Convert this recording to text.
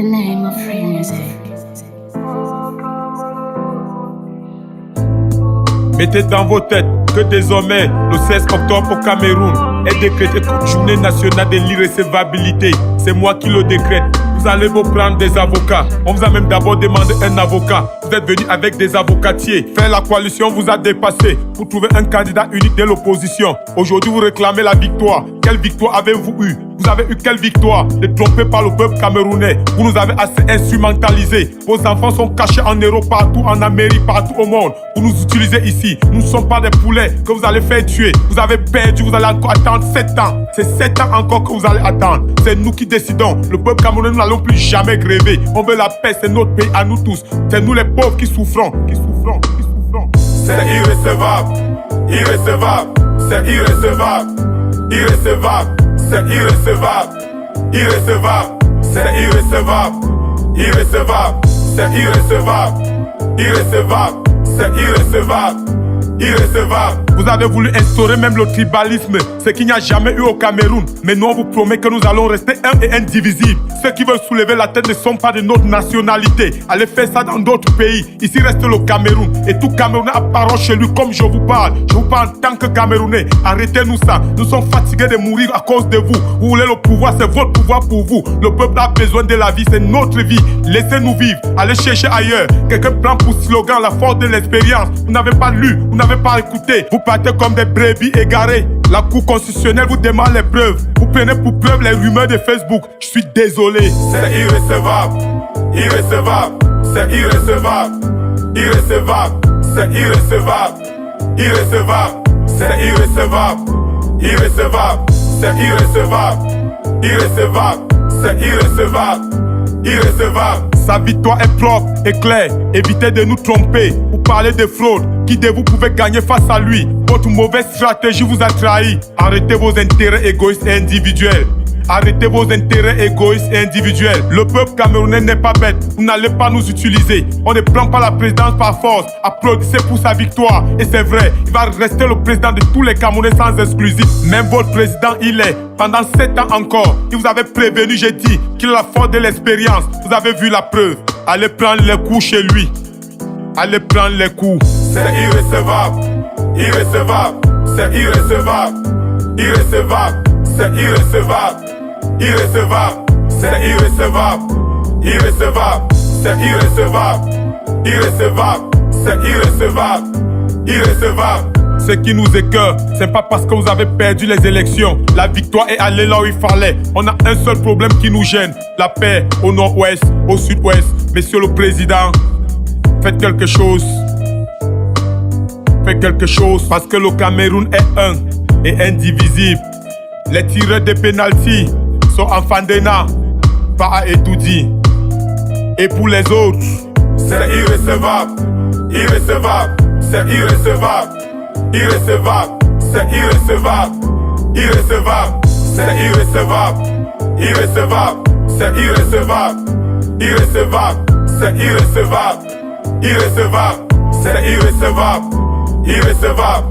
the name of free music. Mettez dans vos têtes que désormais, le 16 octobre au Cameroun est décrété comme journée nationale de l'irrécevabilité. C'est moi qui le décrète. Vous allez vous prendre des avocats. On vous a même d'abord demandé un avocat. Vous êtes venu avec des avocatiers. Faire la coalition vous a dépassé pour trouver un candidat unique de l'opposition. Aujourd'hui, vous réclamez la victoire. Quelle victoire avez-vous eu? Vous avez eu quelle victoire? Détrompé par le peuple camerounais. Vous nous avez assez instrumentalisés. Vos enfants sont cachés en Europe, partout en Amérique, partout au monde. Vous nous utilisez ici. Nous ne sommes pas des poulets que vous allez faire tuer. Vous avez perdu, vous allez encore attendre 7 ans. C'est 7 ans encore que vous allez attendre. C'est nous qui décidons. Le peuple camerounais, nous n'allons plus jamais gréver. On veut la paix, c'est notre pays à nous tous. C'est nous les pauvres qui souffrons. C'est irrécevable, irrécevable, c'est irrécevable, irrécevable, c'est irrécevable, irrécevable, c'est irrécevable, irrécevable, c'est irrécevable, irrécevable, c'est irrécevable, irrécevable. Vous avez voulu instaurer même le tribalisme, ce qu'il n'y a jamais eu au Cameroun. Mais nous on vous promet que nous allons rester un et indivisibles. Ceux qui veulent soulever la tête ne sont pas de notre nationalité. Allez faire ça dans d'autres pays. Ici reste le Cameroun. Et tout Camerounais a parole chez lui comme je vous parle. Je vous parle en tant que Camerounais. Arrêtez-nous ça. Nous sommes fatigués de mourir à cause de vous. Vous voulez le pouvoir, c'est votre pouvoir pour vous. Le peuple a besoin de la vie, c'est notre vie. Laissez-nous vivre. Allez chercher ailleurs. Quelqu'un prend pour slogan la force de l'expérience. Vous n'avez pas lu, vous n'avez pas écouté. Vous partez comme des brebis égarées. La Cour constitutionnelle vous demande les preuves. Vous prenez pour preuve les rumeurs de Facebook. Je suis désolé. C'est irrécevable, irrécevable, c'est irrécevable, irrécevable, c'est irrécevable, irrécevable, c'est irrécevable, irrécevable, c'est irrécevable, irrécevable, c'est irrécevable, irrécevable. Sa victoire est propre et claire. Évitez de nous tromper. Vous parlez de fraude. Qui de vous pouvez gagner face à lui? Votre mauvaise stratégie vous a trahi. Arrêtez vos intérêts égoïstes et individuels. Arrêtez vos intérêts égoïstes et individuels. Le peuple camerounais n'est pas bête. Vous n'allez pas nous utiliser. On ne prend pas la présidence par force. Applaudissez pour sa victoire. Et c'est vrai, il va rester le président de tous les Camerounais sans exclusif. Même votre président, il est. Pendant 7 ans encore, il vous avait prévenu, j'ai dit, qu'il a la force de l'expérience. Vous avez vu la preuve. Allez prendre les coups chez lui. Allez prendre les coups. C'est irrécevable, irrécevable, c'est irrécevable, irrécevable, c'est irrécevable, irrécevable, c'est irrécevable, irrécevable, c'est irrécevable, irrécevable, c'est irrécevable, irrécevable. Ce qui nous écœure, c'est pas parce que vous avez perdu les élections. La victoire est allée là où il fallait. On a un seul problème qui nous gêne. La paix au nord-ouest, au sud-ouest. Monsieur le Président, faites quelque chose. Faites quelque chose parce que le Cameroun est un et indivisible. Les tireurs de pénalty sont en Fandena, pas à Edoudi. Et pour les autres, c'est irrécevable, irrécevable, c'est irrécevable, irrécevable, c'est irrécevable, irrécevable, c'est irrécevable, irrécevable, c'est irrécevable, irrécevable, c'est irrécevable, irrécevable, c'est irrécevable, irrécevable.